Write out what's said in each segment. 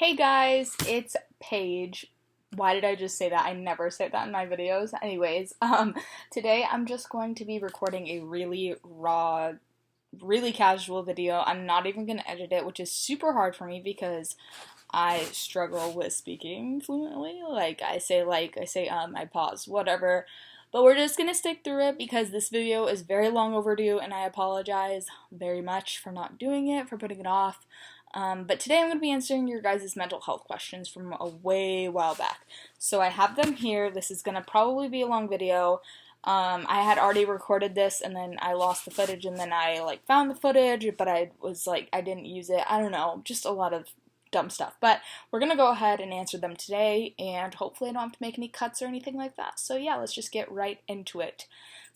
Hey guys, it's Paige. Why did I just say that? I never say that in my videos. Anyways, today I'm just going to be recording a really raw, really casual video. I'm not even going to edit it, which is super hard for me because I struggle with speaking fluently. I pause, whatever. But we're just gonna stick through it because this video is very long overdue and I apologize very much for not doing it, for putting it off. But today I'm going to be answering your guys' mental health questions from a way while back. So I have them here. This is going to probably be a long video. I had already recorded this and then I lost the footage and then I found the footage, but I didn't use it. I don't know, just a lot of dumb stuff. But we're going to go ahead and answer them today and hopefully I don't have to make any cuts or anything like that. So yeah, let's just get right into it.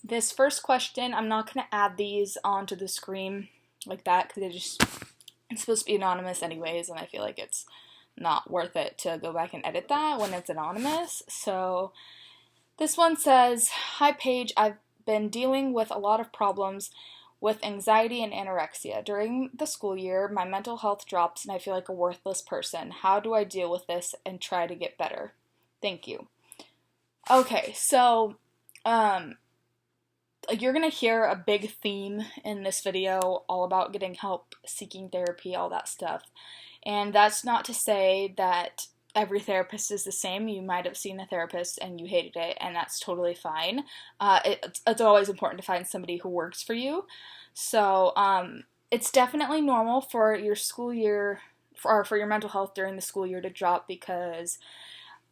This first question, I'm not going to add these onto the screen like that because it's supposed to be anonymous anyways, and I feel like it's not worth it to go back and edit that when it's anonymous. So this one says, "Hi Paige, I've been dealing with a lot of problems with anxiety and anorexia. During the school year, my mental health drops and I feel like a worthless person. How do I deal with this and try to get better? Thank you." Okay, so you're gonna hear a big theme in this video all about getting help, seeking therapy, all that stuff. And that's not to say that every therapist is the same. You might have seen a therapist and you hated it, and that's totally fine. It's always important to find somebody who works for you. So it's definitely normal for your school year, for your mental health during the school year to drop because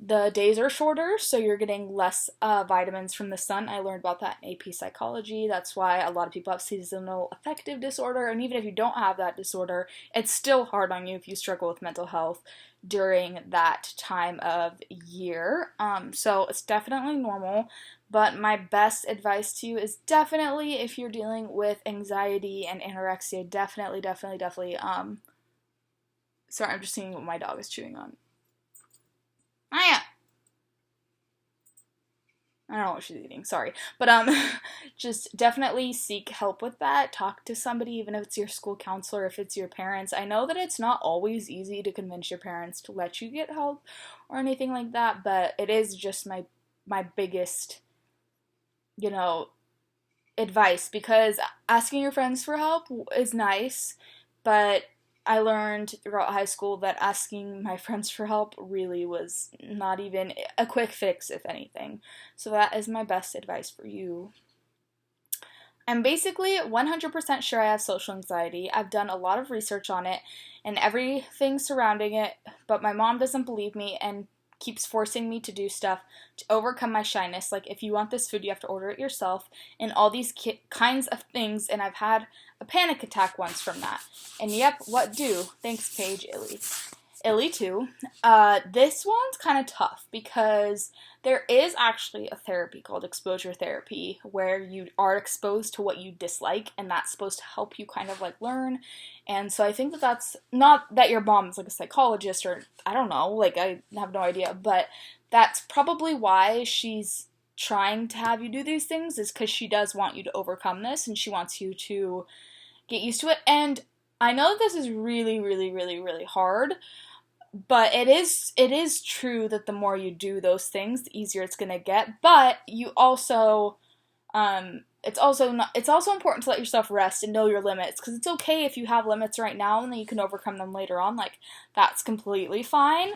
the days are shorter, so you're getting less vitamins from the sun. I learned about that in AP Psychology. That's why a lot of people have seasonal affective disorder, and even if you don't have that disorder, it's still hard on you if you struggle with mental health during that time of year. So it's definitely normal, but my best advice to you is definitely if you're dealing with anxiety and anorexia, definitely, sorry, I'm just seeing what my dog is chewing on. I don't know what she's eating, sorry. But just definitely seek help with that. Talk to somebody, even if it's your school counselor, if it's your parents. I know that it's not always easy to convince your parents to let you get help or anything like that, but it is just my biggest, advice, because asking your friends for help is nice, but I learned throughout high school that asking my friends for help really was not even a quick fix, if anything. So that is my best advice for you. I'm basically 100% sure I have social anxiety. I've done a lot of research on it and everything surrounding it, but my mom doesn't believe me and keeps forcing me to do stuff to overcome my shyness, like if you want this food you have to order it yourself, and all these kinds of things, and I've had a panic attack once from that. And yep, what do? Thanks Paige. Illy too. This one's kind of tough because there is actually a therapy called exposure therapy where you are exposed to what you dislike, and that's supposed to help you kind of learn. And so I think that that's not that your mom is a psychologist or I don't know, I have no idea, but that's probably why she's trying to have you do these things, is because she does want you to overcome this and she wants you to get used to it. And I know that this is really, really, really, really hard, but it is true that the more you do those things, the easier it's gonna get. But you also, it's also important to let yourself rest and know your limits, because it's okay if you have limits right now and then you can overcome them later on. That's completely fine.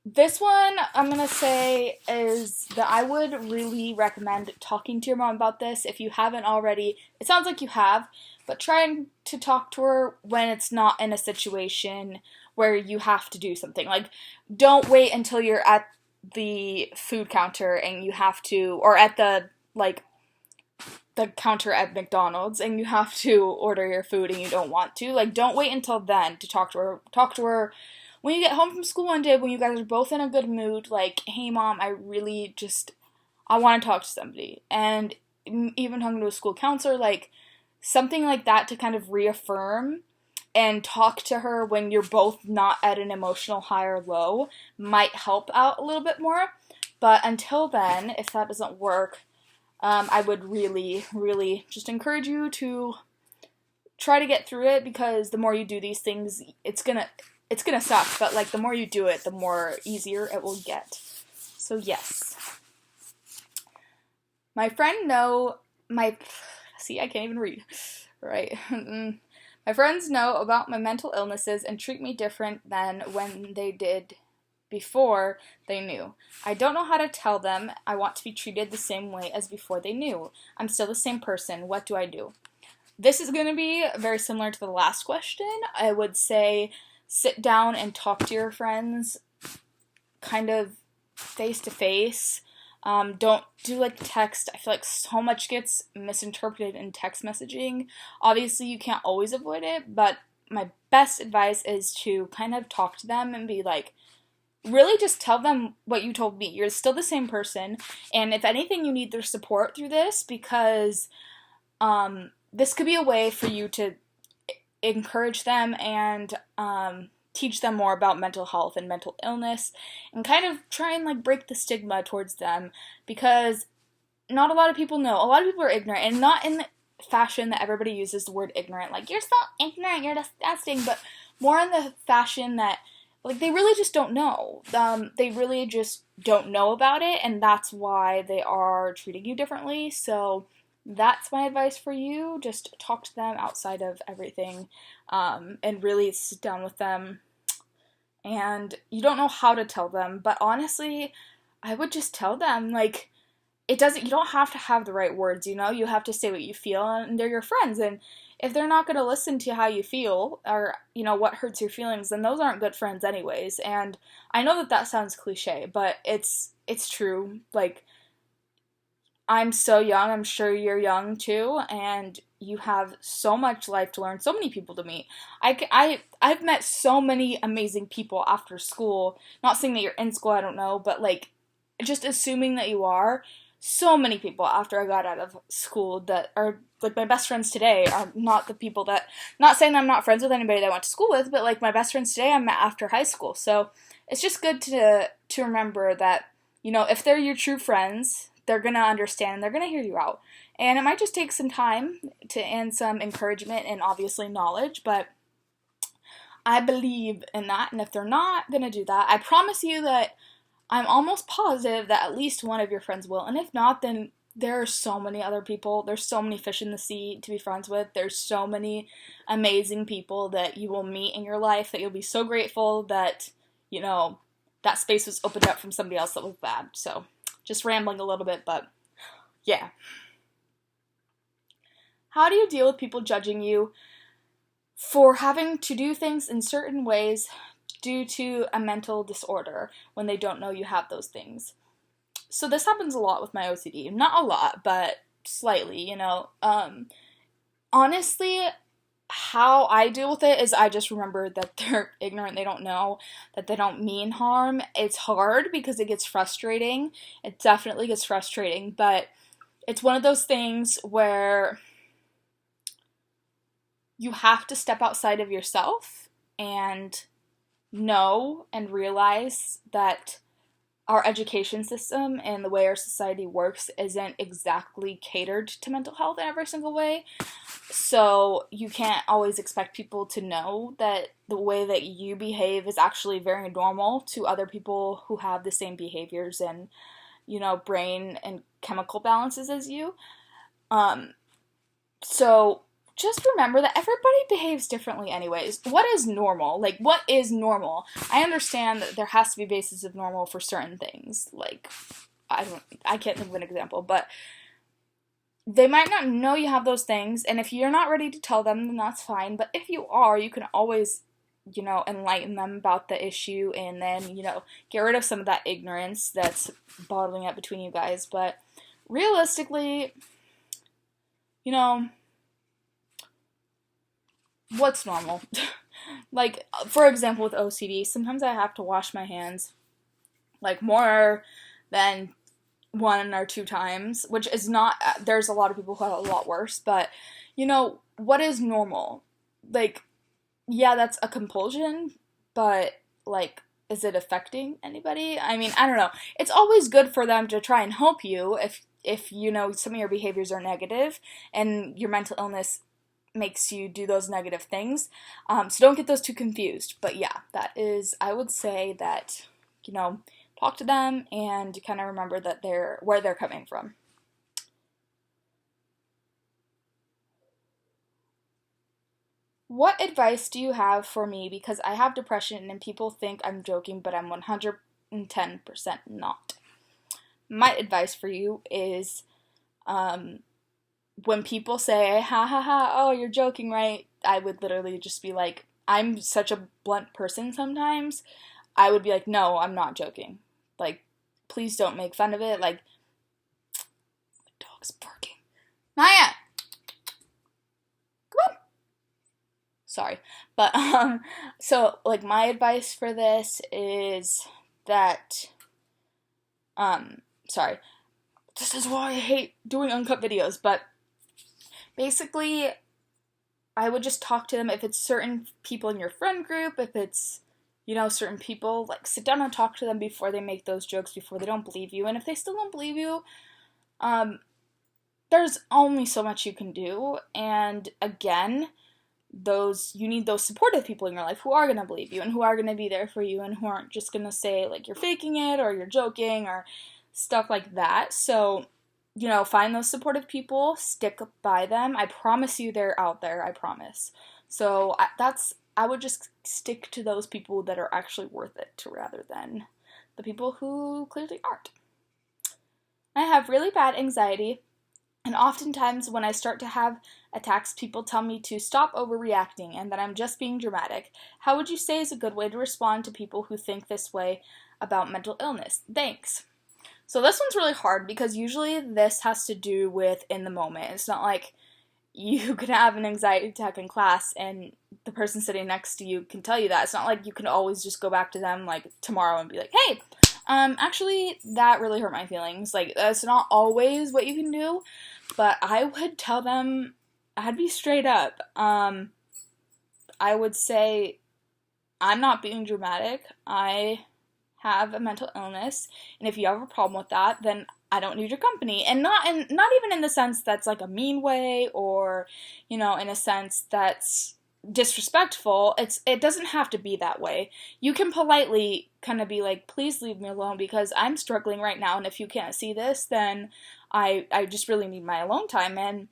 This one I'm gonna say is that I would really recommend talking to your mom about this if you haven't already. It sounds like you have, but trying to talk to her when it's not in a situation where you have to do something. Don't wait until you're at the food counter and you have to, or at the counter at McDonald's and you have to order your food and you don't want to. Don't wait until then to talk to her. Talk to her when you get home from school one day when you guys are both in a good mood. Hey mom, I want to talk to somebody. And even talking to a school counselor, something like that to kind of reaffirm and talk to her when you're both not at an emotional high or low might help out a little bit more. But until then, if that doesn't work, I would really, really just encourage you to try to get through it, because the more you do these things, it's gonna suck, but like the more you do it, the more easier it will get. So yes. My friend know my see, I can't even read. Right. My friends know about my mental illnesses and treat me different than when they did before they knew. I don't know how to tell them I want to be treated the same way as before they knew. I'm still the same person. What do I do? This is going to be very similar to the last question. I would say sit down and talk to your friends kind of face to face. Don't do like text. I feel like so much gets misinterpreted in text messaging. Obviously, you can't always avoid it, but my best advice is to kind of talk to them and be like, really just tell them what you told me. You're still the same person, and if anything, you need their support through this, because this could be a way for you to encourage them and teach them more about mental health and mental illness, and kind of try and like break the stigma towards them, because not a lot of people know. A lot of people are ignorant, and not in the fashion that everybody uses the word ignorant, like you're so ignorant, you're disgusting, but more in the fashion that like they really just don't know. They really just don't know about it, and that's why they are treating you differently. So that's my advice for you. Just talk to them outside of everything, and really sit down with them. And you don't know how to tell them, but honestly, I would just tell them, like, you don't have to have the right words, you have to say what you feel, and they're your friends, and if they're not going to listen to how you feel, or, what hurts your feelings, then those aren't good friends anyways. And I know that sounds cliche, but it's true. Like, I'm so young, I'm sure you're young too, and you have so much life to learn, so many people to meet. I've met so many amazing people after school, not saying that you're in school, I don't know, but like, just assuming that you are, so many people after I got out of school that are, like, my best friends today are not the people that, not saying that I'm not friends with anybody that I went to school with, but like, my best friends today I met after high school, so it's just good to remember that, if they're your true friends, they're going to understand, and they're going to hear you out. And it might just take some time and some encouragement and obviously knowledge, but I believe in that. And if they're not going to do that, I promise you that I'm almost positive that at least one of your friends will. And if not, then there are so many other people. There's so many fish in the sea to be friends with. There's so many amazing people that you will meet in your life that you'll be so grateful that, that space was opened up from somebody else that was bad. So just rambling a little bit, but yeah. How do you deal with people judging you for having to do things in certain ways due to a mental disorder when they don't know you have those things? So this happens a lot with my OCD. Not a lot, but slightly, Honestly, how I deal with it is I just remember that they're ignorant, they don't know, that they don't mean harm. It's hard because it gets frustrating. It definitely gets frustrating, but it's one of those things where you have to step outside of yourself and know and realize that our education system and the way our society works isn't exactly catered to mental health in every single way. So you can't always expect people to know that the way that you behave is actually very normal to other people who have the same behaviors and, brain and chemical balances as you. So just remember that everybody behaves differently anyways. What is normal? Like, what is normal? I understand that there has to be a basis of normal for certain things. Like, I can't think of an example, but they might not know you have those things, and if you're not ready to tell them, then that's fine. But if you are, you can always, enlighten them about the issue, and then, get rid of some of that ignorance that's bottling up between you guys. But realistically, what's normal? Like, for example, with OCD, sometimes I have to wash my hands, like, more than 1 or 2 times, which is not, there's a lot of people who have a lot worse, but, what is normal? Like, yeah, that's a compulsion, but, like, is it affecting anybody? I mean, I don't know. It's always good for them to try and help you if some of your behaviors are negative and your mental illness makes you do those negative things. So don't get those too confused. But yeah, that is, I would say that, talk to them and kind of remember that where they're coming from. What advice do you have for me because I have depression and people think I'm joking, but I'm 110% not? My advice for you is when people say, ha ha ha, oh, you're joking, right? I would literally just be like, I'm such a blunt person sometimes. I would be like, no, I'm not joking. Like, please don't make fun of it. Like, my dog's barking. Maya! Come on! Sorry. But, so, like, my advice for this is that, sorry. This is why I hate doing uncut videos, but basically, I would just talk to them if it's certain people in your friend group, if it's, certain people, like, sit down and talk to them before they make those jokes, before they don't believe you, and if they still don't believe you, there's only so much you can do, and again, you need those supportive people in your life who are going to believe you, and who are going to be there for you, and who aren't just going to say, like, you're faking it, or you're joking, or stuff like that. So, find those supportive people, stick by them. I promise you they're out there, I promise. So I would just stick to those people that are actually worth it rather than the people who clearly aren't. I have really bad anxiety, and oftentimes when I start to have attacks, people tell me to stop overreacting and that I'm just being dramatic. How would you say is a good way to respond to people who think this way about mental illness? Thanks. So this one's really hard because usually this has to do with in the moment. It's not like you could have an anxiety attack in class and the person sitting next to you can tell you that. It's not like you can always just go back to them like tomorrow and be like, hey, actually that really hurt my feelings. Like, that's not always what you can do, but I would tell them, I'd be straight up. I would say, I'm not being dramatic. I have a mental illness, and if you have a problem with that, then I don't need your company. And not even in the sense that's like a mean way, or in a sense that's disrespectful. It doesn't have to be that way. You can politely kind of be like, please leave me alone because I'm struggling right now, and if you can't see this, then I just really need my alone time. And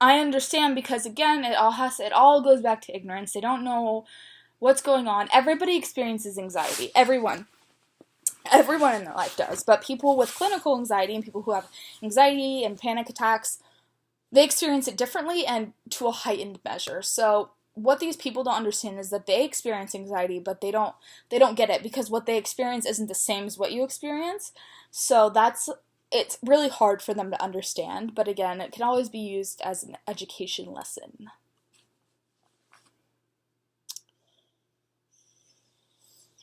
I understand, because again, it all goes back to ignorance. They don't know what's going on. Everybody experiences anxiety. Everyone in their life does. But people with clinical anxiety and people who have anxiety and panic attacks, they experience it differently and to a heightened measure. So what these people don't understand is that they experience anxiety, but they don't get it because what they experience isn't the same as what you experience. So it's really hard for them to understand. But again, it can always be used as an education lesson.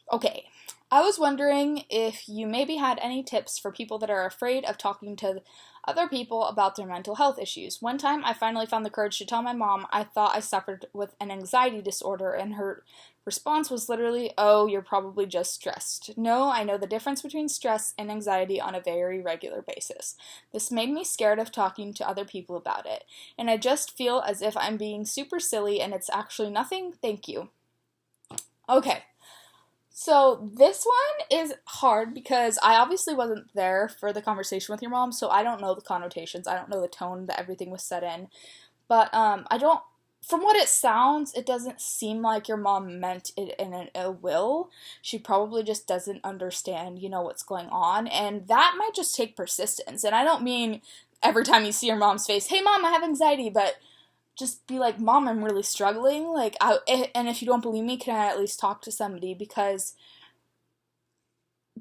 Okay, I was wondering if you maybe had any tips for people that are afraid of talking to other people about their mental health issues. One time, I finally found the courage to tell my mom I thought I suffered with an anxiety disorder, and her response was literally, oh, you're probably just stressed. No, I know the difference between stress and anxiety on a very regular basis. This made me scared of talking to other people about it, and I just feel as if I'm being super silly and it's actually nothing. Thank you. Okay. So this one is hard because I obviously wasn't there for the conversation with your mom, so I don't know the connotations. I don't know the tone that everything was said in. But from what it sounds, it doesn't seem like your mom meant it in an ill will. She probably just doesn't understand, what's going on. And that might just take persistence. And I don't mean every time you see your mom's face, hey mom, I have anxiety, but just be like, Mom, I'm really struggling. And if you don't believe me, can I at least talk to somebody? Because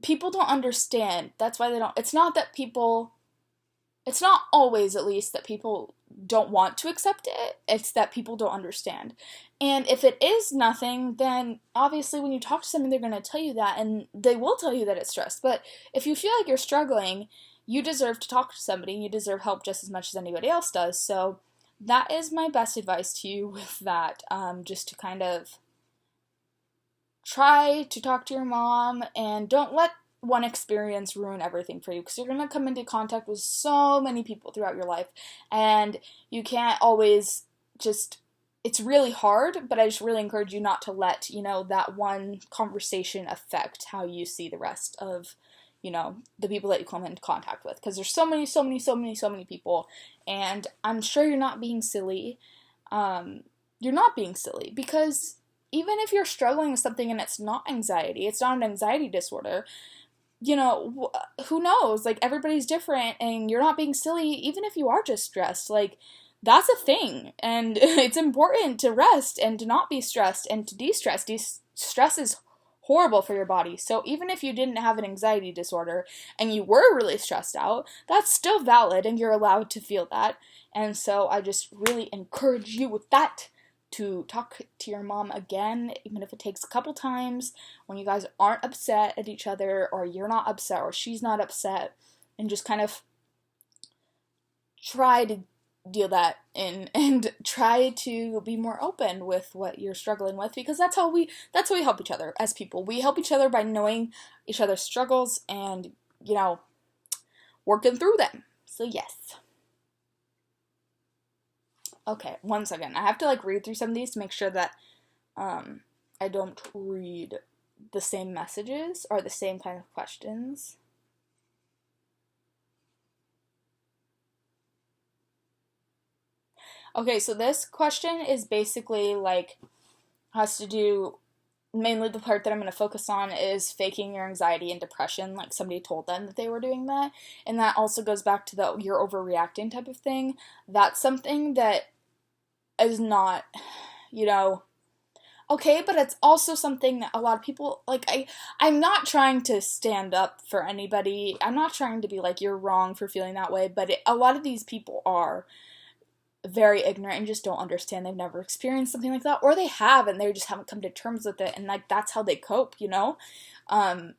people don't understand. That's why they don't. It's not always, at least, that people don't want to accept it. It's that people don't understand. And if it is nothing, then obviously when you talk to somebody, they're going to tell you that, and they will tell you that it's stress. But if you feel like you're struggling, you deserve to talk to somebody. You deserve help just as much as anybody else does. So that is my best advice to you with that, just to kind of try to talk to your mom, and don't let one experience ruin everything for you, because you're going to come into contact with so many people throughout your life, and you can't always just, it's really hard, but I just really encourage you not to let, that one conversation affect how you see the rest of, the people that you come into contact with, because there's so many people, and I'm sure you're not being silly. You're not being silly, because even if you're struggling with something and it's not anxiety, it's not an anxiety disorder, who knows? Like, everybody's different, and you're not being silly, even if you are just stressed. Like, that's a thing, and it's important to rest and to not be stressed and to de-stress. Stress is horrible for your body, so even if you didn't have an anxiety disorder and you were really stressed out, that's still valid, and you're allowed to feel that. And so I just really encourage you with that to talk to your mom again, even if it takes a couple times, when you guys aren't upset at each other, or you're not upset, or she's not upset, and just kind of try to deal that in, and try to be more open with what you're struggling with, because that's how we help each other as people. We help each other by knowing each other's struggles and, working through them. So yes. Okay, one second. I have to read through some of these to make sure that I don't read the same messages or the same kind of questions. Okay, so this question is basically has to do, mainly the part that I'm going to focus on is faking your anxiety and depression, like somebody told them that they were doing that. And that also goes back to the you're overreacting type of thing. That's something that is not, okay, but it's also something that a lot of people, I'm not trying to stand up for anybody. I'm not trying to be you're wrong for feeling that way, but a lot of these people are very ignorant and just don't understand. They've never experienced something like that, or they have and they just haven't come to terms with it, and that's how they cope, a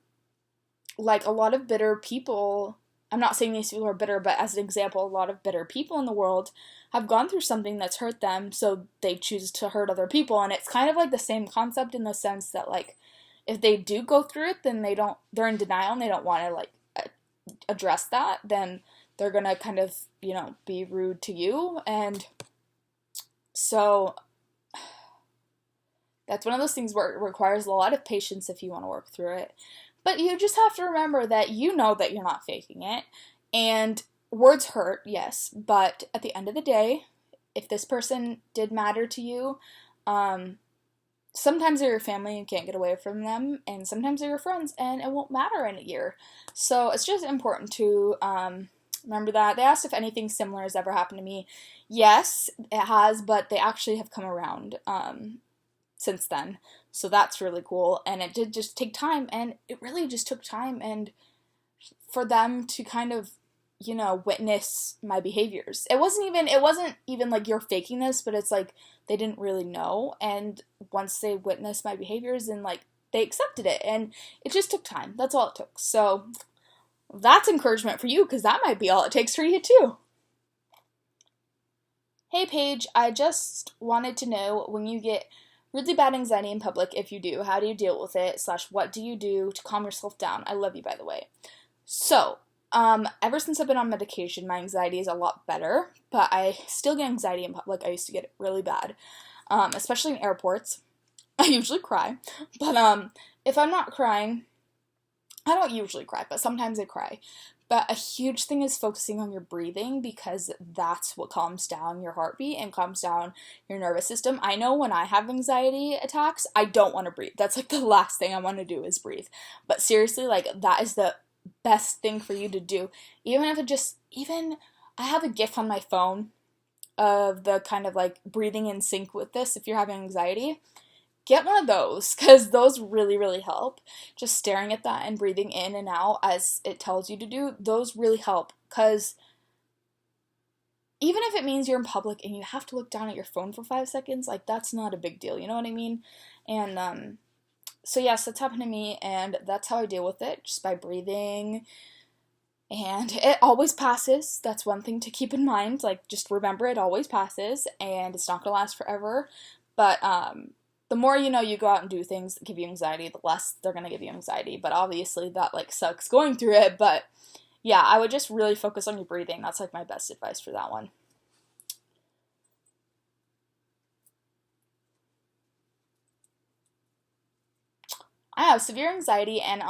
lot of bitter people, I'm not saying these people are bitter, but as an example, a lot of bitter people in the world have gone through something that's hurt them, so they choose to hurt other people. And it's kind of the same concept, in the sense that if they do go through it, then they're in denial and they don't want to address that, then they're gonna kind of, be rude to you. And so that's one of those things where it requires a lot of patience if you want to work through it. But you just have to remember that that you're not faking it. And words hurt, yes, but at the end of the day, if this person did matter to you, sometimes they're your family and you can't get away from them, and sometimes they're your friends and it won't matter in a year. So it's just important to remember that. They asked if anything similar has ever happened to me. Yes, it has, but they actually have come around since then. So that's really cool. And it did just take time, and it really just took time and for them to kind of, witness my behaviors. It wasn't even you're faking this, but it's they didn't really know. And once they witnessed my behaviors, and they accepted it, and it just took time. That's all it took. So that's encouragement for you, because that might be all it takes for you too. Hey Paige, I just wanted to know, when you get really bad anxiety in public, if you do, how do you deal with it, / what do you do to calm yourself down? I love you, by the way. So, ever since I've been on medication, my anxiety is a lot better, but I still get anxiety in public. I used to get it really bad, especially in airports. I usually cry, but if I'm not crying, I don't usually cry, but sometimes I cry. But a huge thing is focusing on your breathing, because that's what calms down your heartbeat and calms down your nervous system. I know when I have anxiety attacks, I don't want to breathe. That's the last thing I want to do is breathe. But seriously, that is the best thing for you to do. Even if I have a GIF on my phone of the kind of breathing in sync with this if you're having anxiety. Get one of those, because those really, really help. Just staring at that and breathing in and out as it tells you to do, those really help. Because even if it means you're in public and you have to look down at your phone for 5 seconds, that's not a big deal, you know what I mean? And so yes, that's happened to me, and that's how I deal with it, just by breathing. And it always passes. That's one thing to keep in mind. Just remember, it always passes, and it's not gonna last forever. But the more you go out and do things that give you anxiety, the less they're going to give you anxiety. But obviously that, like, sucks going through it. But yeah, I would just really focus on your breathing. That's, like, my best advice for that one. I have severe anxiety and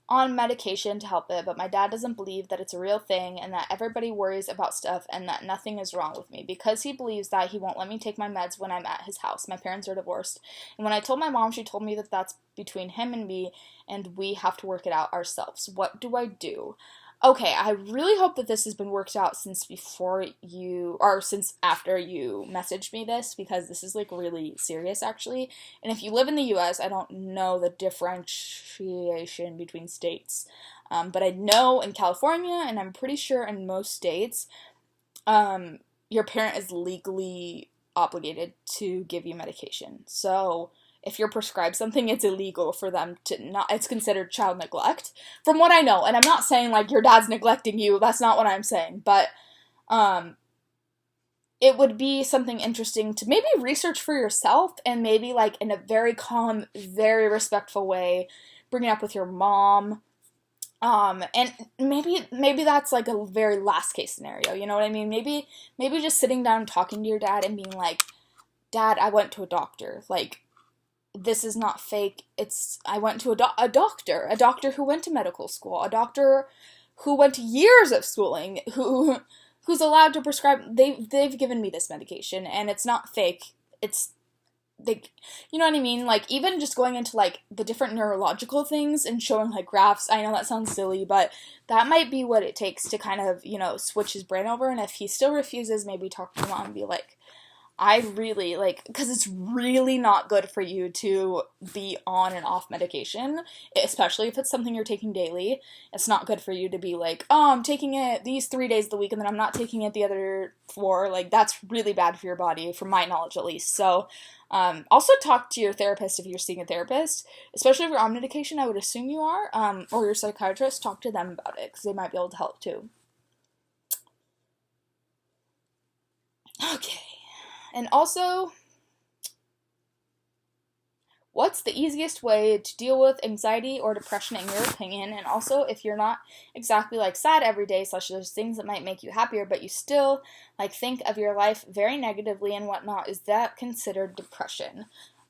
on medication to help it, but my dad doesn't believe that it's a real thing and that everybody worries about stuff and that nothing is wrong with me. Because he believes that, he won't let me take my meds when I'm at his house. My parents are divorced. And when I told my mom, she told me that that's between him and me and we have to work it out ourselves. What do I do? Okay, I really hope that this has been worked out since since after you messaged me this, because this is, like, really serious, actually. And if you live in the US, I don't know the differentiation between states. But I know in California, and I'm pretty sure in most states, your parent is legally obligated to give you medication. So if you're prescribed something, it's illegal for them to not, it's considered child neglect, from what I know. And I'm not saying, like, your dad's neglecting you, that's not what I'm saying, but, it would be something interesting to maybe research for yourself, and maybe, like, in a very calm, very respectful way, bring it up with your mom, and maybe that's, like, a very last case scenario, you know what I mean? Maybe just sitting down and talking to your dad and being like, Dad, I went to a doctor, like, this is not fake. I went to a doctor who went to medical school, a doctor who went to years of schooling, who's allowed to prescribe. They've given me this medication, and it's not fake. You know what I mean? Like, even just going into, like, the different neurological things and showing, like, graphs. I know that sounds silly, but that might be what it takes to kind of, switch his brain over. And if he still refuses, maybe talk to mom and be like, I really, like, because it's really not good for you to be on and off medication, especially if it's something you're taking daily. It's not good for you to be like, oh, I'm taking it these 3 days of the week and then I'm not taking it the other 4. Like, that's really bad for your body, from my knowledge at least. So, also talk to your therapist if you're seeing a therapist, especially if you're on medication. I would assume you are, or your psychiatrist. Talk to them about it, because they might be able to help too. Okay. And also, what's the easiest way to deal with anxiety or depression in your opinion? And also, if you're not exactly, like, sad every day, / there's things that might make you happier, but you still, like, think of your life very negatively and whatnot, is that considered depression?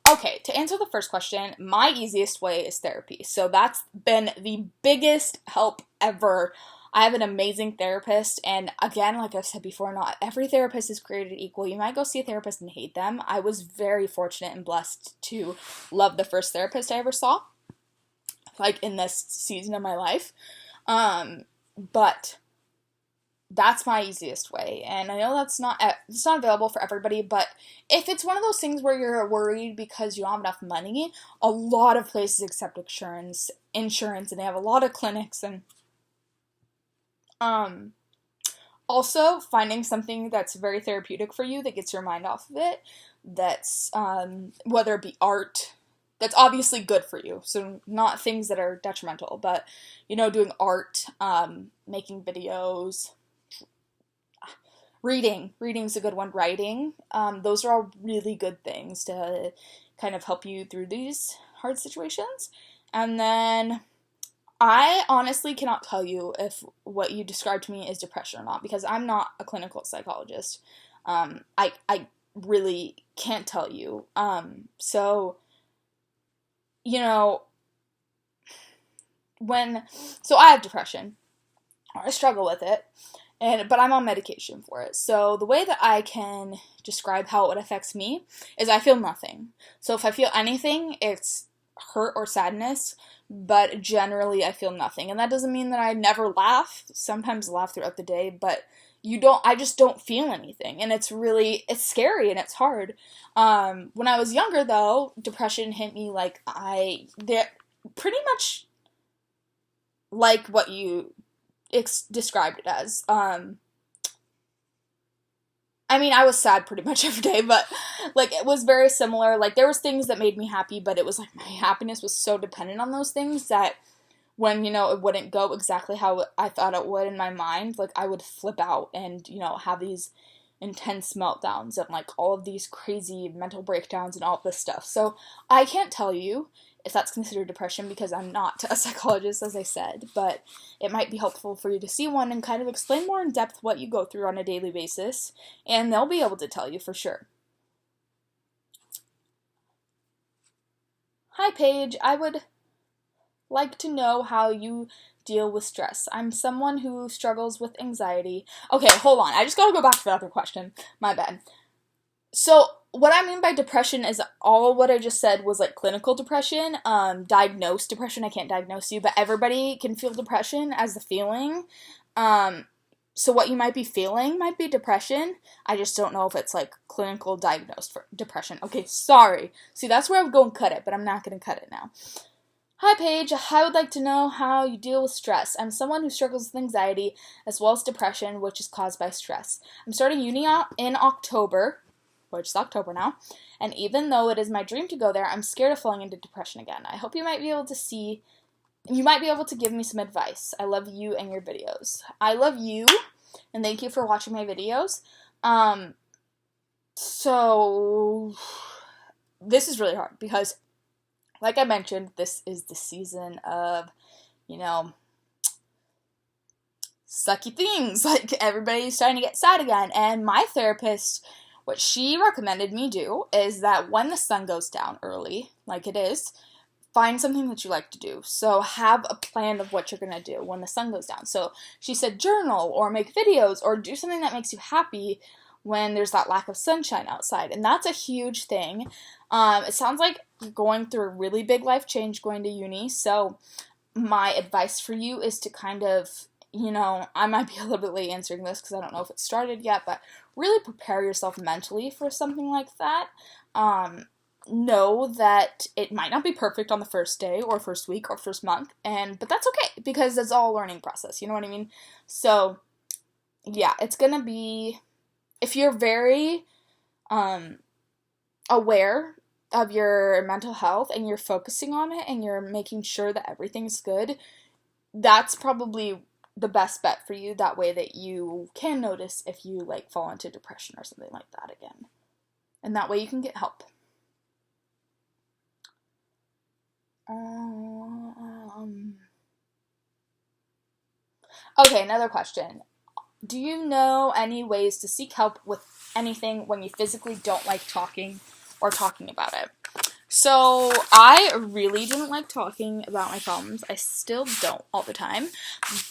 Okay, to answer the first question, my easiest way is therapy. So that's been the biggest help ever. I have an amazing therapist, and again, like I've said before, not every therapist is created equal. You might go see a therapist and hate them. I was very fortunate and blessed to love the first therapist I ever saw, like, in this season of my life. But that's my easiest way, and I know it's not available for everybody, but if it's one of those things where you're worried because you don't have enough money, a lot of places accept insurance, and they have a lot of clinics, and also finding something that's very therapeutic for you that gets your mind off of it, that's, whether it be art, that's obviously good for you, so not things that are detrimental, but, doing art, making videos, reading's a good one, writing, those are all really good things to kind of help you through these hard situations. And then I honestly cannot tell you if what you described to me is depression or not, because I'm not a clinical psychologist. I really can't tell you. So, so I have depression, or I struggle with it, but I'm on medication for it. So the way that I can describe how it affects me is I feel nothing. So if I feel anything, it's hurt or sadness, but generally I feel nothing. And that doesn't mean that I never laugh. Sometimes laugh throughout the day, but I just don't feel anything. And it's scary and it's hard. When I was younger, though, depression hit me like pretty much like what you described it as. I mean, I was sad pretty much every day, but, like, it was very similar. Like, there was things that made me happy, but it was, like, my happiness was so dependent on those things that when, it wouldn't go exactly how I thought it would in my mind, like, I would flip out and, have these intense meltdowns and like all of these crazy mental breakdowns and all this stuff. So I can't tell you if that's considered depression because I'm not a psychologist, as I said, but it might be helpful for you to see one and kind of explain more in depth what you go through on a daily basis, and they'll be able to tell you for sure. Hi, Paige. I would like to know how you deal with stress. I'm someone who struggles with anxiety. Okay, hold on. I just gotta go back to the other question. My bad. So, what I mean by depression is all what I just said was like clinical depression, diagnosed depression. I can't diagnose you, but everybody can feel depression as the feeling. So what you might be feeling might be depression. I just don't know if it's like clinical diagnosed for depression. Okay, sorry. See, that's where I would go and cut it, but I'm not going to cut it now. Hi, Paige. I would like to know how you deal with stress. I'm someone who struggles with anxiety as well as depression, which is caused by stress. I'm starting uni in October, which is October now, and even though it is my dream to go there, I'm scared of falling into depression again. I hope you might be able to give me some advice. I love you and your videos. I love you, and thank you for watching my videos. So this is really hard because, like I mentioned, this is the season of, sucky things. Like, everybody's starting to get sad again, and my therapist, what she recommended me do is that when the sun goes down early, like it is, find something that you like to do. So have a plan of what you're going to do when the sun goes down. So she said journal or make videos or do something that makes you happy when there's that lack of sunshine outside. And that's a huge thing. It sounds like you're going through a really big life change going to uni. So my advice for you is to kind of, I might be a little bit late answering this because I don't know if it started yet, but really prepare yourself mentally for something like that. Know that it might not be perfect on the first day or first week or first month, but that's okay because it's all a learning process, you know what I mean? So, yeah, it's gonna be, if you're very aware of your mental health and you're focusing on it and you're making sure that everything's good, that's probably the best bet for you. That way that you can notice if you like fall into depression or something like that again. And that way you can get help. Okay, another question. Do you know any ways to seek help with anything when you physically don't like talking or talking about it? So, I really didn't like talking about my problems. I still don't all the time.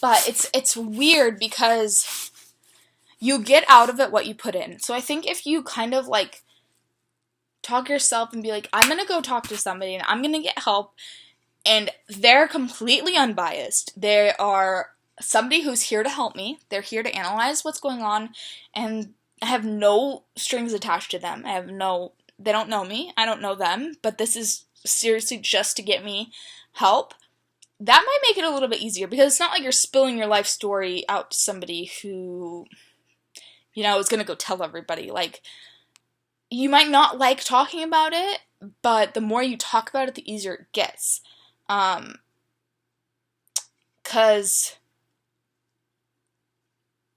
But it's weird because you get out of it what you put in. So I think if you kind of like talk yourself and be like, I'm going to go talk to somebody and I'm going to get help, and they're completely unbiased. They are somebody who's here to help me. They're here to analyze what's going on, and I have no strings attached to them. They don't know me. I don't know them, but this is seriously just to get me help. That might make it a little bit easier because it's not like you're spilling your life story out to somebody who, is going to go tell everybody. Like, you might not like talking about it, but the more you talk about it, the easier it gets. 'Cause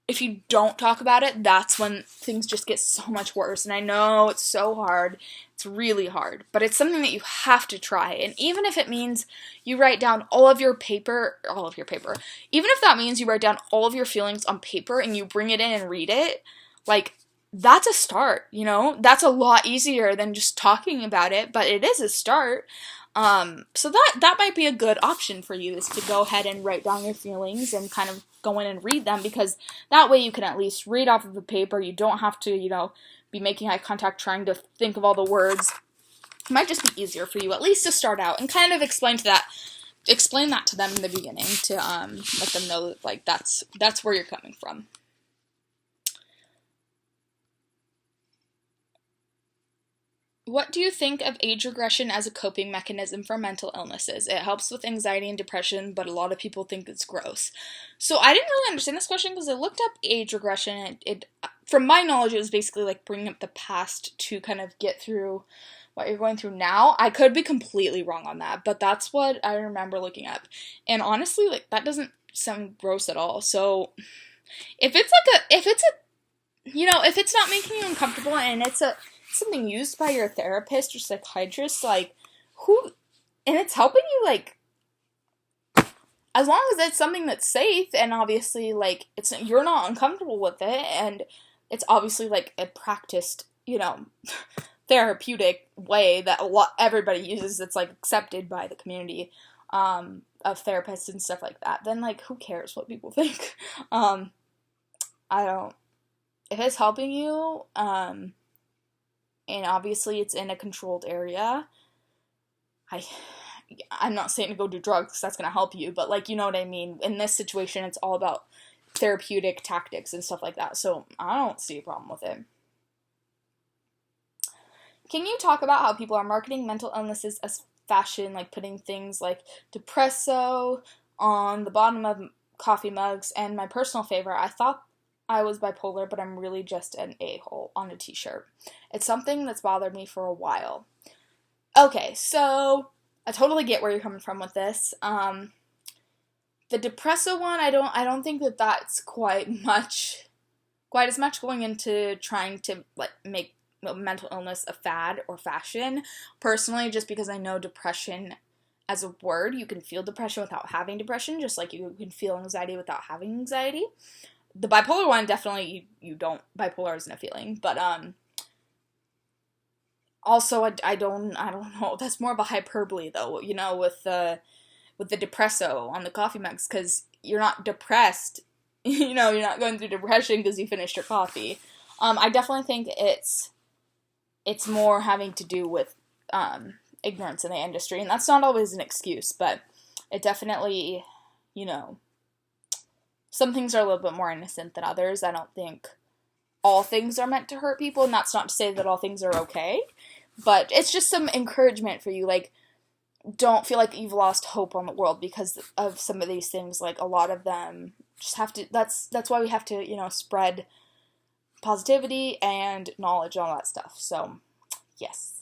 if you don't talk about it, that's when things just get so much worse. And I know it's so hard. It's really hard. But it's something that you have to try. And even if it means you write down all of your paper, even if that means you write down all of your feelings on paper and you bring it in and read it, like, that's a start, That's a lot easier than just talking about it, but it is a start. So that might be a good option for you, is to go ahead and write down your feelings and kind of go in and read them, because that way you can at least read off of the paper. You don't have to, be making eye contact trying to think of all the words. It might just be easier for you at least to start out and kind of explain that to them in the beginning to let them know that, like, that's where you're coming from. What do you think of age regression as a coping mechanism for mental illnesses? It helps with anxiety and depression, but a lot of people think it's gross. So I didn't really understand this question because I looked up age regression, and it from my knowledge, it was basically like bringing up the past to kind of get through what you're going through now. I could be completely wrong on that, but that's what I remember looking up. And honestly, like, that doesn't sound gross at all. So if it's a if it's not making you uncomfortable and it's something used by your therapist or psychiatrist, like, who, and it's helping you, like, as long as it's something that's safe and obviously, like, you're not uncomfortable with it and it's obviously, like, a practiced, therapeutic way that everybody uses that's, like, accepted by the community, of therapists and stuff like that, then, like, who cares what people think? I don't, if it's helping you, and obviously it's in a controlled area, I'm not saying to go do drugs, that's gonna help you, but, like, you know what I mean? In this situation, it's all about therapeutic tactics and stuff like that, so I don't see a problem with it. Can you talk about how people are marketing mental illnesses as fashion, like putting things like depresso on the bottom of coffee mugs, and my personal favorite, I thought I was bipolar, but I'm really just an a-hole on a t-shirt. It's something that's bothered me for a while. Okay, so I totally get where you're coming from with this. The depresso one, I don't think that that's quite as much going into trying to, like, make mental illness a fad or fashion. Personally, just because I know depression as a word, you can feel depression without having depression, just like you can feel anxiety without having anxiety. The bipolar one, definitely you don't, bipolar isn't a feeling, but also I don't know, that's more of a hyperbole though, with the depresso on the coffee mugs, because you're not depressed, you're not going through depression because you finished your coffee. I definitely think it's more having to do with ignorance in the industry, and that's not always an excuse, but it definitely, some things are a little bit more innocent than others. I don't think all things are meant to hurt people, and that's not to say that all things are okay, but it's just some encouragement for you, like, don't feel like you've lost hope on the world because of some of these things. Like, a lot of them just have to, that's why we have to, spread positivity and knowledge, all that stuff. So, yes.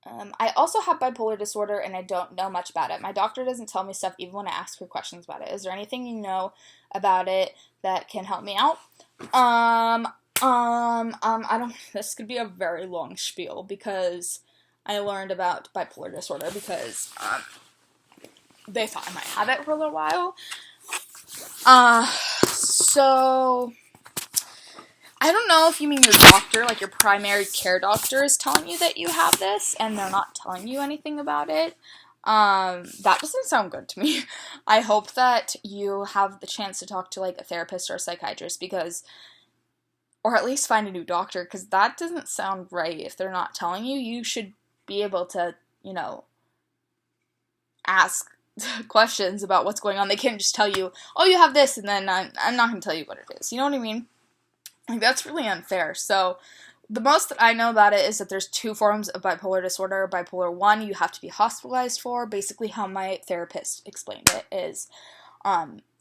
I also have bipolar disorder, and I don't know much about it. My doctor doesn't tell me stuff even when I ask her questions about it. Is there anything you know about it that can help me out? I don't, this could be a very long spiel because I learned about bipolar disorder because, they thought I might have it for a little while. So, I don't know if you mean your doctor, like your primary care doctor is telling you that you have this and they're not telling you anything about it. That doesn't sound good to me. I hope that you have the chance to talk to, like, a therapist or a psychiatrist, because, or at least find a new doctor, because that doesn't sound right. If they're not telling you, you should be able to, ask questions about what's going on. They can't just tell you, oh, you have this, and then I'm not going to tell you what it is. You know what I mean? Like, that's really unfair. So, the most that I know about it is that there's 2 forms of bipolar disorder. Bipolar 1, you have to be hospitalized for. Basically, how my therapist explained it is,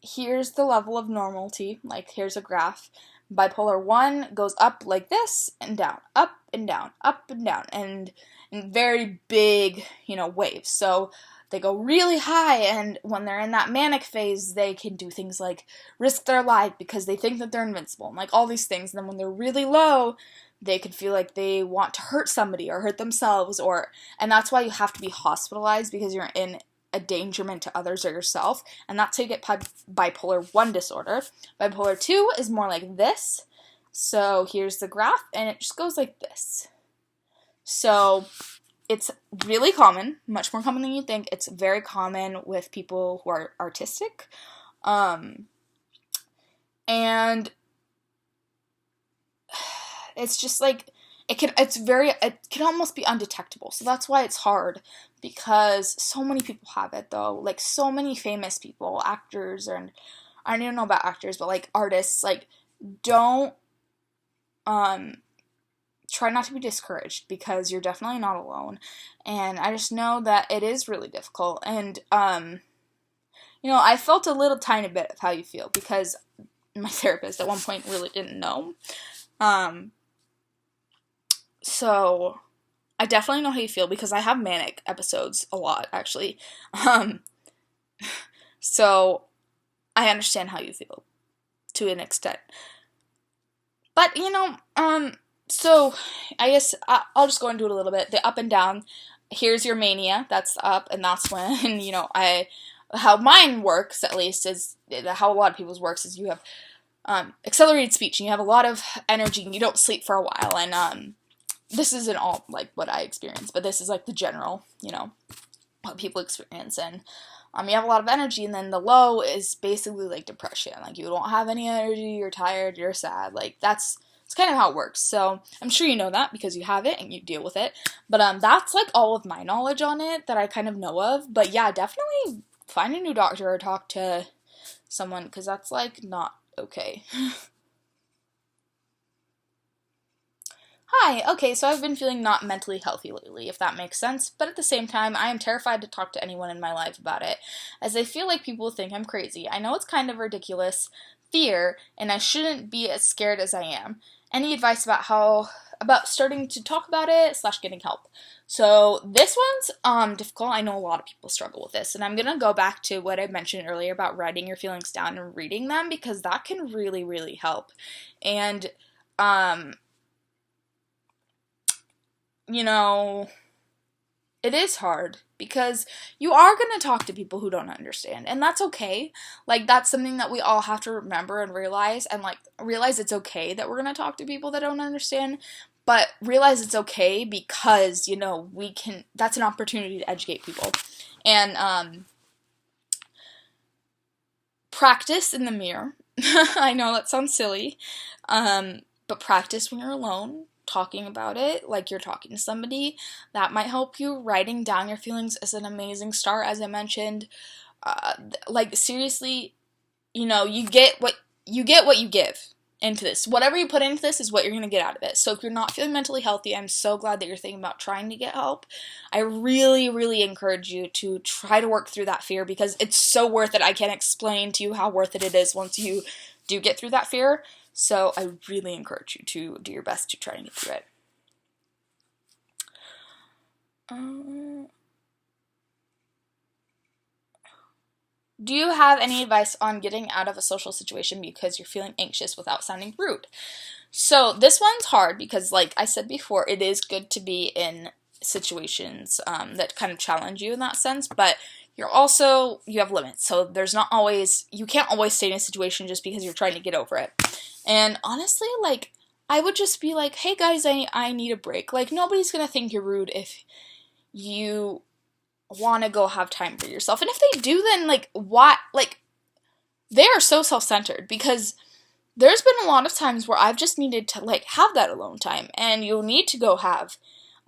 here's the level of normality. Like, here's a graph. Bipolar 1 goes up like this, and down, up and down, up and down, and in very big, waves. So, they go really high, and when they're in that manic phase, they can do things like risk their life because they think that they're invincible, and, like, all these things. And then when they're really low, they could feel like they want to hurt somebody or hurt themselves, and that's why you have to be hospitalized, because you're in a dangerment to others or yourself, and that's how you get bipolar 1 disorder. Bipolar 2 is more like this. So here's the graph, and it just goes like this. So it's really common, much more common than you think. It's very common with people who are artistic. And it's just like, it can almost be undetectable. So that's why it's hard, because so many people have it, though. Like, so many famous people, actors, and I don't even know about actors, but, like, artists, like, don't, try not to be discouraged, because you're definitely not alone. And I just know that it is really difficult. And, I felt a little tiny bit of how you feel, because my therapist at one point really didn't know. So I definitely know how you feel, because I have manic episodes a lot, actually. So I understand how you feel. to an extent. But, so I guess I'll just go into it a little bit. The up and down, here's your mania, that's up, and that's when, how mine works, at least, is how a lot of people's works, is you have accelerated speech, and you have a lot of energy, and you don't sleep for a while, and this isn't all, like, what I experience, but this is, like, the general, what people experience, and you have a lot of energy, and then the low is basically, like, depression, like, you don't have any energy, you're tired, you're sad, like, it's kind of how it works. So I'm sure you know that because you have it and you deal with it, but that's, like, all of my knowledge on it that I kind of know of. But yeah, definitely find a new doctor or talk to someone, because that's, like, not okay. Hi, okay, so I've been feeling not mentally healthy lately, if that makes sense, but at the same time, I am terrified to talk to anyone in my life about it, as I feel like people think I'm crazy. I know it's kind of ridiculous fear, and I shouldn't be as scared as I am. Any advice about starting to talk about it / getting help? So this one's difficult. I know a lot of people struggle with this, and I'm gonna go back to what I mentioned earlier about writing your feelings down and reading them, because that can really, really help. And it is hard, because you are going to talk to people who don't understand, and that's okay. Like, that's something that we all have to remember and realize, and, like, realize it's okay that we're going to talk to people that don't understand, but realize it's okay because, that's an opportunity to educate people. And, practice in the mirror. I know that sounds silly, but practice when you're alone, talking about it like you're talking to somebody. That might help you. Writing down your feelings is an amazing start, as I mentioned. Seriously, you get what you give into this. Whatever you put into this is what you're going to get out of it. So if you're not feeling mentally healthy, I'm so glad that you're thinking about trying to get help. I really, really encourage you to try to work through that fear, because it's so worth it. I can't explain to you how worth it is once you do get through that fear. So I really encourage you to do your best to try and get through it. Do you have any advice on getting out of a social situation because you're feeling anxious without sounding rude? So this one's hard because, like I said before, it is good to be in situations that kind of challenge you in that sense, but you have limits. So you can't always stay in a situation just because you're trying to get over it. And honestly, like, I would just be like, hey guys, I need a break. Like, nobody's gonna think you're rude if you want to go have time for yourself. And if they do, then, like, what? Like, they are so self-centered, because there's been a lot of times where I've just needed to, like, have that alone time. And you'll need to go have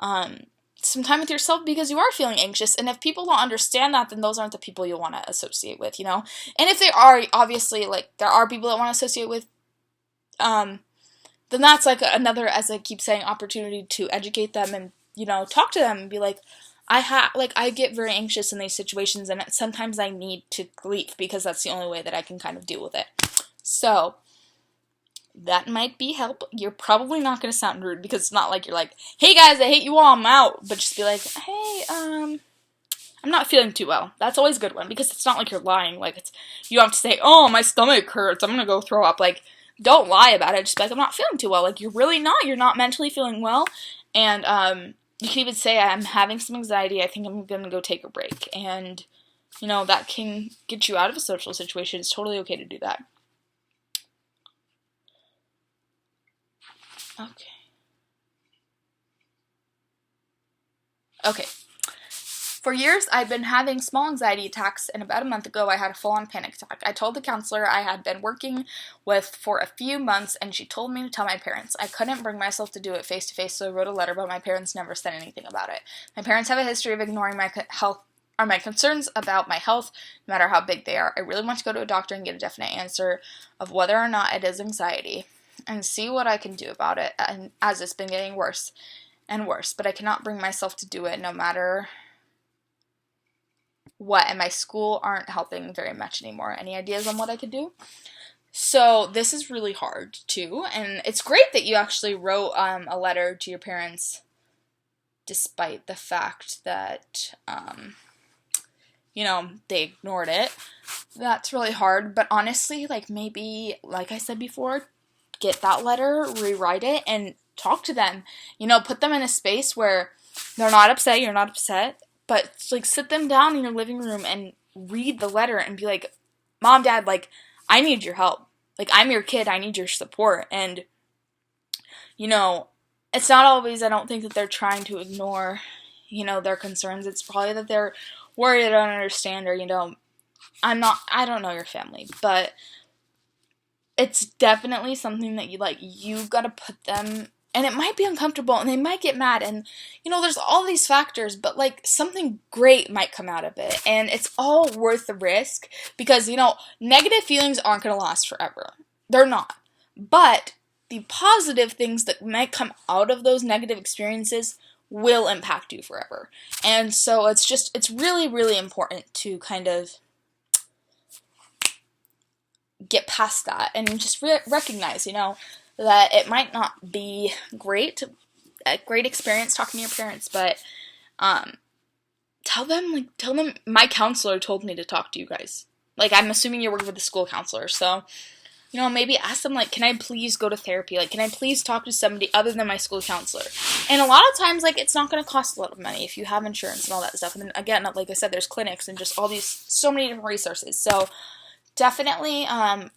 some time with yourself because you are feeling anxious. And if people don't understand that, then those aren't the people you'll want to associate with, And if they are, obviously, like, there are people that want to associate with, then that's, like, another, as I keep saying, opportunity to educate them and, talk to them and be like, I get very anxious in these situations, and sometimes I need to leave because that's the only way that I can kind of deal with it. So that might be help. You're probably not going to sound rude, because it's not like you're like, hey guys, I hate you all, I'm out. But just be like, hey, I'm not feeling too well. That's always a good one, because it's not like you're lying. Like, you don't have to say, oh, my stomach hurts, I'm going to go throw up. Like, don't lie about it. Just be like, I'm not feeling too well. Like, you're really not. You're not mentally feeling well. And, you can even say, I'm having some anxiety, I think I'm going to go take a break. And, that can get you out of a social situation. It's totally okay to do that. Okay. For years, I've been having small anxiety attacks, and about a month ago, I had a full-on panic attack. I told the counselor I had been working with for a few months, and she told me to tell my parents. I couldn't bring myself to do it face-to-face, so I wrote a letter, but my parents never said anything about it. My parents have a history of ignoring my concerns about my health, no matter how big they are. I really want to go to a doctor and get a definite answer of whether or not it is anxiety, and see what I can do about it, and as it's been getting worse and worse, but I cannot bring myself to do it no matter what, and my school aren't helping very much anymore. Any ideas on what I could do? So this is really hard too, and it's great that you actually wrote a letter to your parents, despite the fact that they ignored it. That's really hard, but honestly, like, maybe, like I said before, get that letter, rewrite it, and talk to them. Put them in a space where they're not upset, you're not upset, but, like, sit them down in your living room and read the letter and be like, Mom, Dad, like, I need your help. Like, I'm your kid, I need your support. And, it's not always, I don't think that they're trying to ignore, their concerns. It's probably that they're worried, I don't understand, or, I don't know your family, but it's definitely something that you've got to put them, and it might be uncomfortable, and they might get mad, and, there's all these factors, but, like, something great might come out of it, and it's all worth the risk, because, negative feelings aren't going to last forever. They're not. But the positive things that might come out of those negative experiences will impact you forever. And so it's really, really important to kind of get past that and just recognize, that it might not be a great experience talking to your parents, but tell them, my counselor told me to talk to you guys. Like, I'm assuming you're working with a school counselor, so, maybe ask them, like, can I please go to therapy? Like, can I please talk to somebody other than my school counselor? And a lot of times, like, it's not going to cost a lot of money if you have insurance and all that stuff. And then, again, like I said, there's clinics and just so many different resources. So, definitely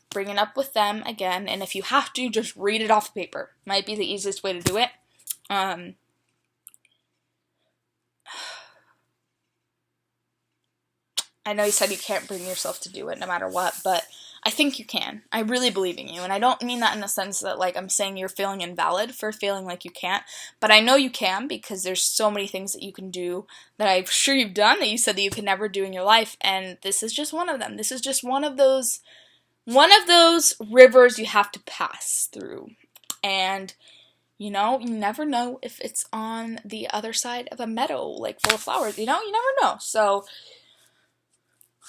bring it up with them again. And if you have to, just read it off paper. Might be the easiest way to do it. I know you said you can't bring yourself to do it no matter what, but I think you can. I really believe in you, and I don't mean that in the sense that, like, I'm saying you're feeling invalid for feeling like you can't, but I know you can, because there's so many things that you can do that I'm sure you've done that you said that you could never do in your life, and this is just one of them. This is just one of those rivers you have to pass through, and, you never know if it's on the other side of a meadow, like, full of flowers, you never know, so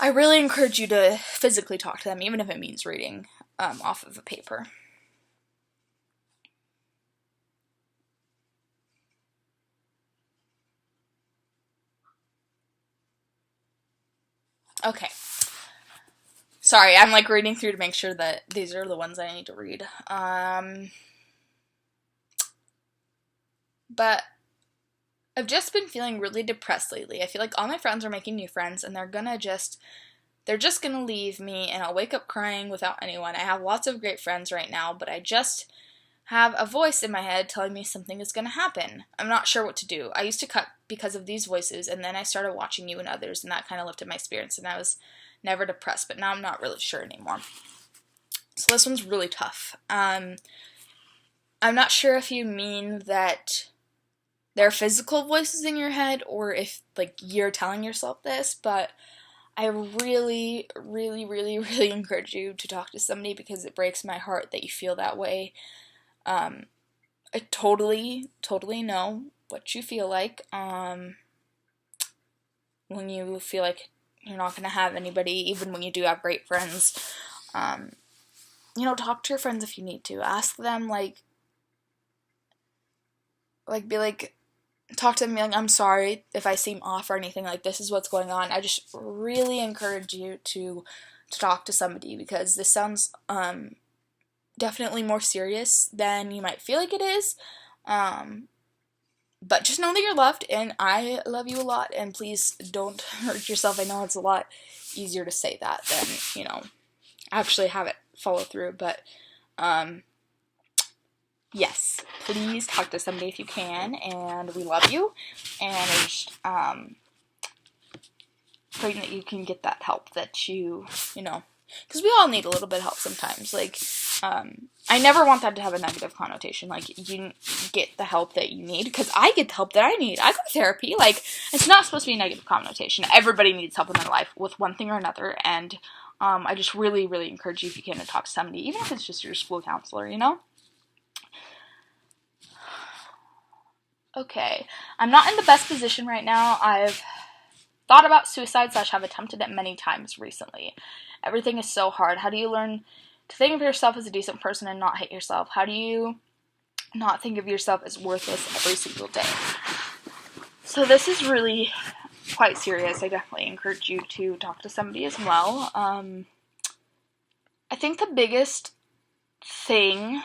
I really encourage you to physically talk to them, even if it means reading off of a paper. Okay. Sorry, I'm, like, reading through to make sure that these are the ones I need to read. But I've just been feeling really depressed lately. I feel like all my friends are making new friends, and they're just gonna leave me, and I'll wake up crying without anyone. I have lots of great friends right now, but I just have a voice in my head telling me something is gonna happen. I'm not sure what to do. I used to cut because of these voices, and then I started watching you and others, and that kind of lifted my spirits, and I was never depressed, but now I'm not really sure anymore. So this one's really tough. I'm not sure if you mean that there are physical voices in your head, or if, like, you're telling yourself this, but I really, really, really, really encourage you to talk to somebody, because it breaks my heart that you feel that way. I totally, totally know what you feel like, when you feel like you're not going to have anybody, even when you do have great friends. Talk to your friends if you need to. Ask them, talk to them, be like, I'm sorry if I seem off or anything, like, this is what's going on. I just really encourage you to talk to somebody, because this sounds definitely more serious than you might feel like it is. But just know that you're loved, and I love you a lot, and please don't hurt yourself. I know it's a lot easier to say that than, actually have it follow through, but, yes, please talk to somebody if you can, and we love you, and I just, praying that you can get that help that you because we all need a little bit of help sometimes, like, I never want that to have a negative connotation, like, you get the help that you need, because I get the help that I need. I go to therapy, like, it's not supposed to be a negative connotation. Everybody needs help in their life with one thing or another, and, I just really, really encourage you, if you can, to talk to somebody, even if it's just your school counselor, Okay, I'm not in the best position right now. I've thought about suicide / have attempted it many times recently. Everything is so hard. How do you learn to think of yourself as a decent person and not hate yourself? How do you not think of yourself as worthless every single day? So this is really quite serious, I definitely encourage you to talk to somebody as well. I think the biggest thing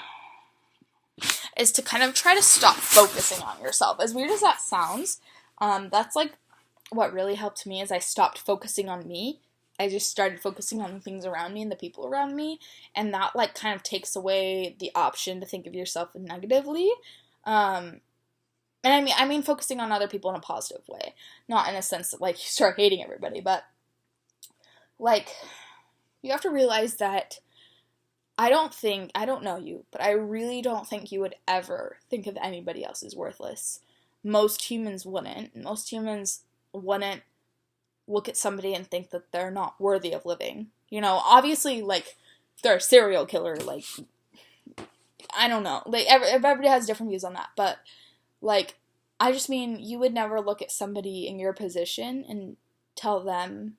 is to kind of try to stop focusing on yourself. As weird as that sounds, that's like what really helped me is I stopped focusing on me. I just started focusing on the things around me and the people around me, and that like kind of takes away the option to think of yourself negatively. And I mean focusing on other people in a positive way, not in a sense that like you start hating everybody, but like you have to realize that I don't know you, but I really don't think you would ever think of anybody else as worthless. Most humans wouldn't. Most humans wouldn't look at somebody and think that they're not worthy of living. You know, obviously, like, if they're a serial killer, like, I don't know. Like, everybody has different views on that, but, like, I just mean, you would never look at somebody in your position and tell them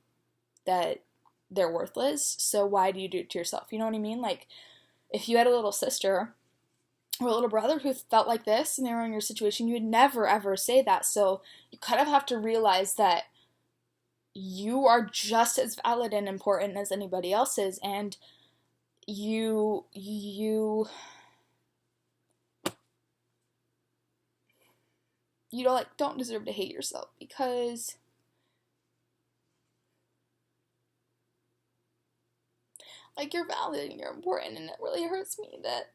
that they're worthless, so why do you do it to yourself? You know what I mean? Like, if you had a little sister or a little brother who felt like this and they were in your situation, you would never ever say that. So you kind of have to realize that you are just as valid and important as anybody else is, and you don't deserve to hate yourself, because like, you're valid and you're important, and it really hurts me that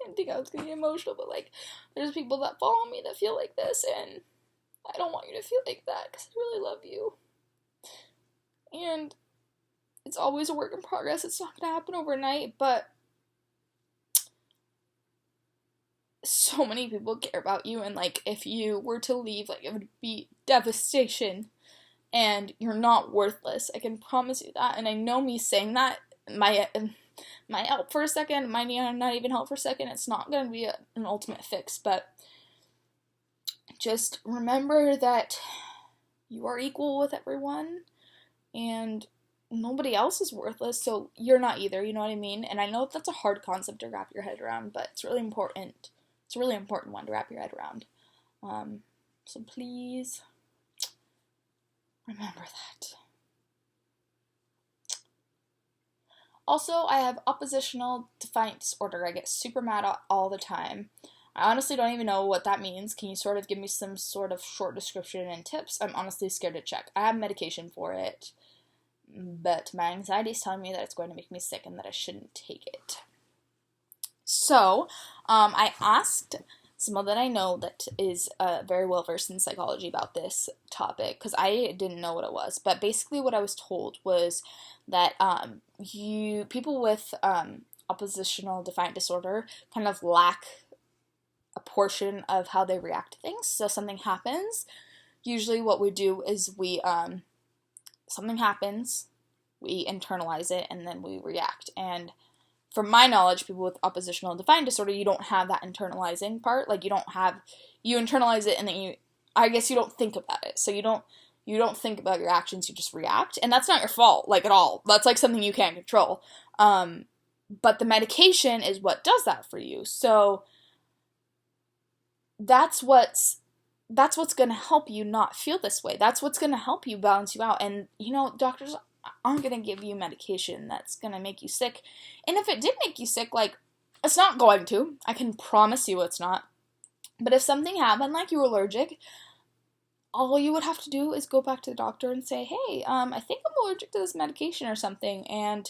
I didn't think I was gonna be emotional, but like, there's people that follow me that feel like this, and I don't want you to feel like that, because I really love you. And it's always a work in progress. It's not gonna happen overnight, but so many people care about you, and like, if you were to leave, like, it would be devastation, and you're not worthless. I can promise you that. And I know me saying that might help for a second, might not even help for a second. It's not going to be an ultimate fix, but just remember that you are equal with everyone, and nobody else is worthless, so you're not either, you know what I mean? And I know that's a hard concept to wrap your head around, but it's really important. It's a really important one to wrap your head around. So please remember that. Also, I have oppositional defiant disorder. I get super mad all the time. I honestly don't even know what that means. Can you sort of give me some sort of short description and tips? I'm honestly scared to check. I have medication for it, but my anxiety is telling me that it's going to make me sick and that I shouldn't take it. So, I asked someone that I know that is very well versed in psychology about this topic, because I didn't know what it was. But basically what I was told was that people with oppositional defiant disorder kind of lack a portion of how they react to things. So something happens. Usually what we do is something happens, we internalize it, and then we react. And from my knowledge, people with oppositional defiant disorder, you don't have that internalizing part. Like, you internalize it, and then I guess you don't think about it. So you don't think about your actions, you just react. And that's not your fault, like, at all. That's, like, something you can't control. But the medication is what does that for you. So that's what's going to help you not feel this way. That's what's going to help you balance you out. And, doctors aren't going to give you medication that's going to make you sick. And if it did make you sick, like, it's not going to. I can promise you it's not. But if something happened, like you were allergic, all you would have to do is go back to the doctor and say, hey, I think I'm allergic to this medication or something. And,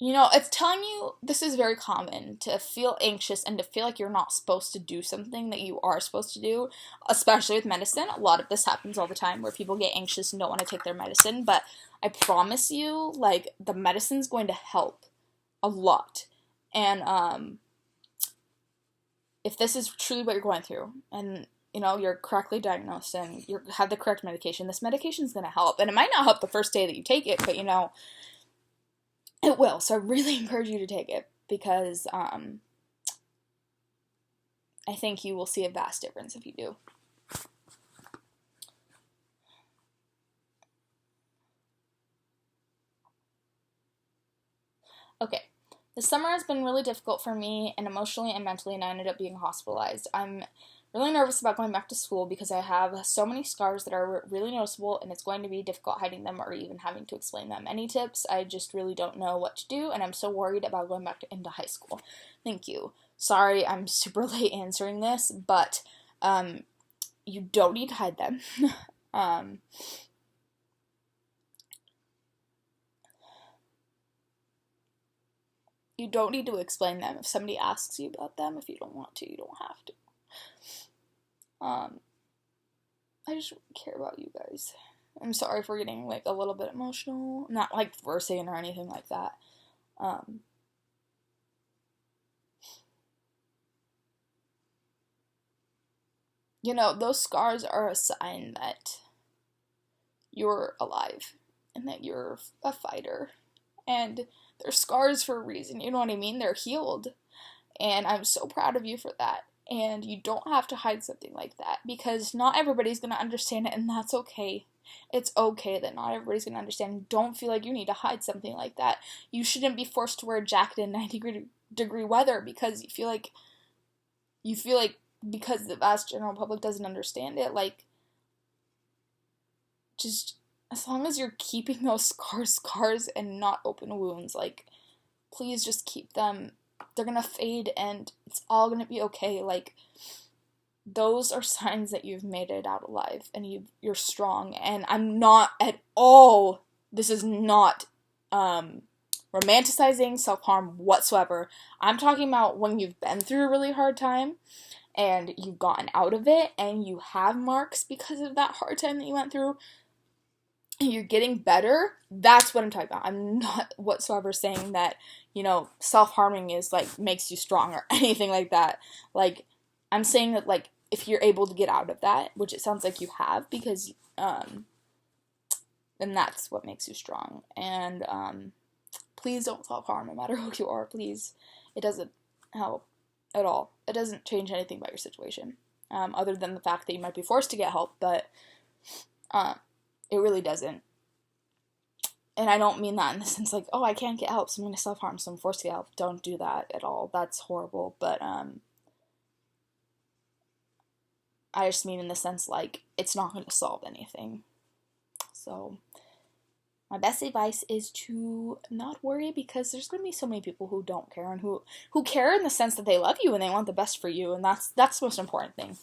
it's telling you this is very common to feel anxious and to feel like you're not supposed to do something that you are supposed to do, especially with medicine. A lot of this happens all the time where people get anxious and don't want to take their medicine, but I promise you, like, the medicine's going to help a lot. And if this is truly what you're going through, and you're correctly diagnosed and you have the correct medication, this medication's going to help. And it might not help the first day that you take it, but it will. So I really encourage you to take it, because I think you will see a vast difference if you do. Okay. The summer has been really difficult for me, and emotionally and mentally, and I ended up being hospitalized. I'm really nervous about going back to school because I have so many scars that are really noticeable, and it's going to be difficult hiding them or even having to explain them. Any tips? I just really don't know what to do, and I'm so worried about going back into high school. Thank you. Sorry, I'm super late answering this, but you don't need to hide them. You don't need to explain them. If somebody asks you about them, if you don't want to, you don't have to. I just care about you guys. I'm sorry for getting, like, a little bit emotional. Not, like, versing or anything like that. You know, those scars are a sign that you're alive and that you're a fighter. And they're scars for a reason, you know what I mean? They're healed. And I'm so proud of you for that. And you don't have to hide something like that, because not everybody's going to understand it, and that's okay. It's okay that not everybody's going to understand. Don't feel like you need to hide something like that. You shouldn't be forced to wear a jacket in 90-degree weather because you feel like because the vast general public doesn't understand it. Like, just as long as you're keeping those scars and not open wounds, like, please just keep them. They're gonna fade and it's all gonna be okay. Like, those are signs that you've made it out alive and you're strong. And I'm not at all, this is not romanticizing self-harm whatsoever. I'm talking about when you've been through a really hard time and you've gotten out of it and you have marks because of that hard time that you went through, and you're getting better. That's what I'm talking about. I'm not whatsoever saying that, you know, self-harming is, like, makes you strong or anything like that. Like, I'm saying that, like, if you're able to get out of that, which it sounds like you have, because, then that's what makes you strong. And, please don't self-harm no matter who you are, please. It doesn't help at all. It doesn't change anything about your situation, other than the fact that you might be forced to get help, but, it really doesn't. And I don't mean that in the sense like, oh, I can't get help, so I'm going to self-harm, so I'm forced to get help. Don't do that at all. That's horrible. But, I just mean in the sense, like, it's not going to solve anything. So, my best advice is to not worry, because there's going to be so many people who don't care, and who care in the sense that they love you and they want the best for you, and that's the most important thing.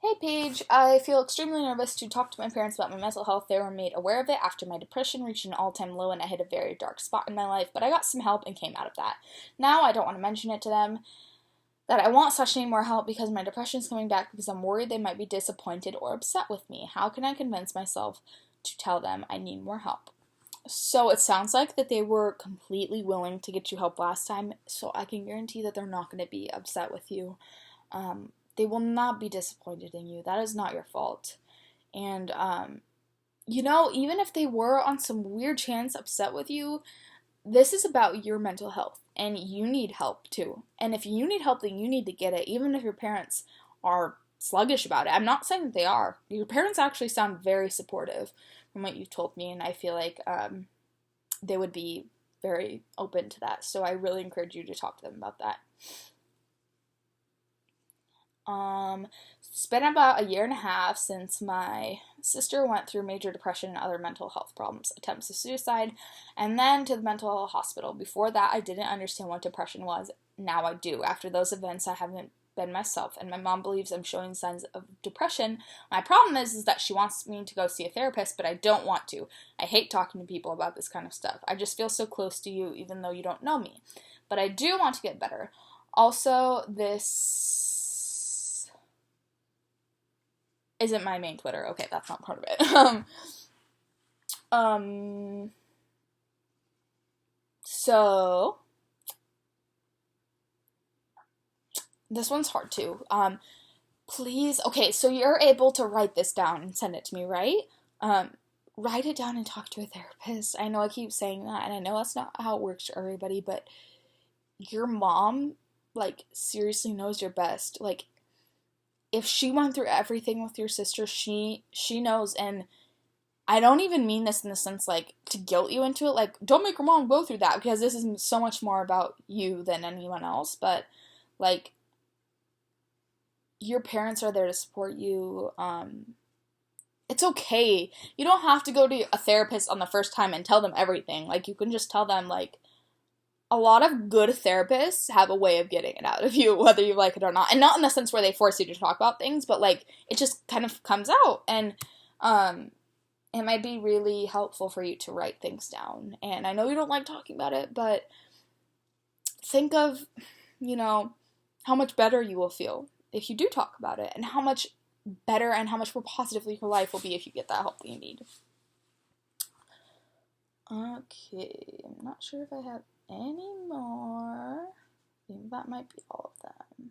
Hey Paige, I feel extremely nervous to talk to my parents about my mental health. They were made aware of it after my depression reached an all-time low and I hit a very dark spot in my life, but I got some help and came out of that. Now I don't want to mention it to them that I won't need more help because my depression is coming back, because I'm worried they might be disappointed or upset with me. How can I convince myself to tell them I need more help? So it sounds like that they were completely willing to get you help last time, so I can guarantee that they're not going to be upset with you. They will not be disappointed in you. That is not your fault. And, you know, even if they were on some weird chance upset with you, this is about your mental health, and you need help too. And if you need help, then you need to get it, even if your parents are sluggish about it. I'm not saying that they are. Your parents actually sound very supportive from what you've told me, and I feel like they would be very open to that. So I really encourage you to talk to them about that. It's been about 1.5 years since my sister went through major depression and other mental health problems, attempts of suicide, and then to the mental hospital. Before that, I didn't understand what depression was. Now I do. After those events, I haven't been myself, and my mom believes I'm showing signs of depression. My problem is that she wants me to go see a therapist, but I don't want to. I hate talking to people about this kind of stuff. I just feel so close to you, even though you don't know me. But I do want to get better. Also, this isn't my main Twitter. Okay, that's not part of it. So this one's hard too. Please, okay, so you're able to write this down and send it to me, right? Write it down and talk to a therapist. I know I keep saying that, and I know that's not how it works for everybody, but your mom, like, seriously knows your best. Like, if she went through everything with your sister, she knows, and I don't even mean this in the sense, like, to guilt you into it. Like, don't make your mom go through that, because this is so much more about you than anyone else. But, like, your parents are there to support you. It's okay. You don't have to go to a therapist on the first time and tell them everything. Like, you can just tell them, like, a lot of good therapists have a way of getting it out of you, whether you like it or not. And not in the sense where they force you to talk about things, but, like, it just kind of comes out. And, it might be really helpful for you to write things down. And I know you don't like talking about it, but think of, how much better you will feel if you do talk about it, and how much better and how much more positively your life will be if you get that help that you need. Okay, I'm not sure if I have any more. I think that might be all of them.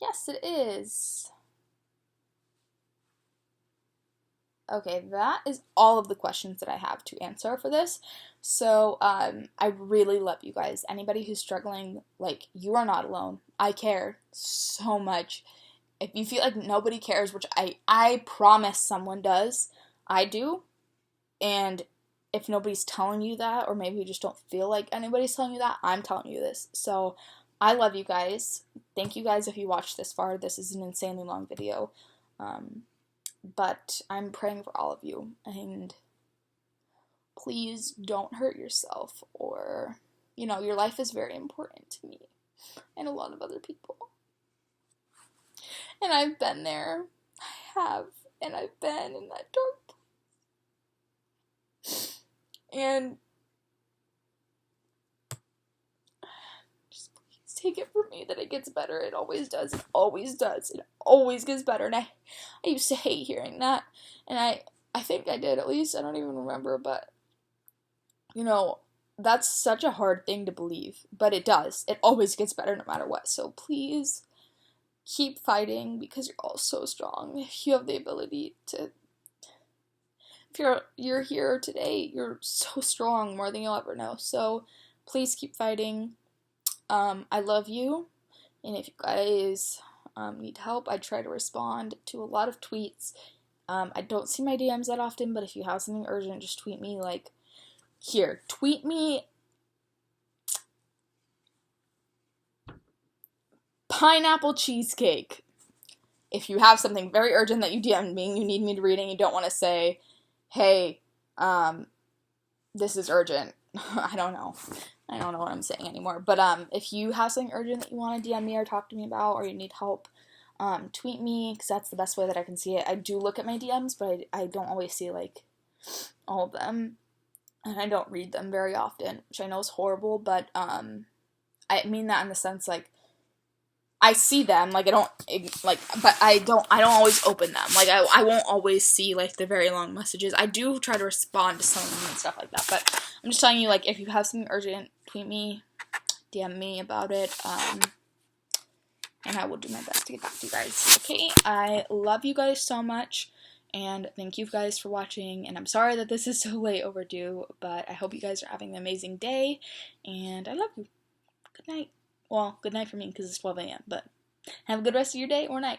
Yes, it is. Okay, that is all of the questions that I have to answer for this. So, I really love you guys. Anybody who's struggling, like, you are not alone. I care so much. If you feel like nobody cares, which I promise someone does, I do. And if nobody's telling you that, or maybe you just don't feel like anybody's telling you that, I'm telling you this. So, I love you guys. Thank you guys if you watched this far. This is an insanely long video. But I'm praying for all of you, and please don't hurt yourself, or, your life is very important to me and a lot of other people. And I've been there. I have, and I've been in that dark place. And just please take it from me that it gets better. It always does. It always does. It always gets better. And I used to hate hearing that. And I think I did, at least. I don't even remember. But, that's such a hard thing to believe. But it does. It always gets better no matter what. So please keep fighting, because you're all so strong. If you have the ability to, if you're here today, you're so strong, more than you'll ever know. So please keep fighting. I love you, and if you guys need help, I try to respond to a lot of tweets. I don't see my DMs that often, but if you have something urgent, just tweet me. Like, here, tweet me pineapple cheesecake. If you have something very urgent that you DM'd me and you need me to read, and you don't want to say, hey, this is urgent. I don't know what I'm saying anymore. But if you have something urgent that you want to DM me or talk to me about, or you need help, tweet me, because that's the best way that I can see it. I do look at my DMs, but I don't always see, like, all of them. And I don't read them very often, which I know is horrible, but I mean that in the sense, like, I see them, like, but I don't always open them. Like, I won't always see, like, the very long messages. I do try to respond to some of them and stuff like that, but I'm just telling you, like, if you have something urgent, tweet me, DM me about it, and I will do my best to get back to you guys. Okay, I love you guys so much, and thank you guys for watching, and I'm sorry that this is so late overdue, but I hope you guys are having an amazing day, and I love you. Good night. Well, good night for me, because it's 12 a.m., but have a good rest of your day or night.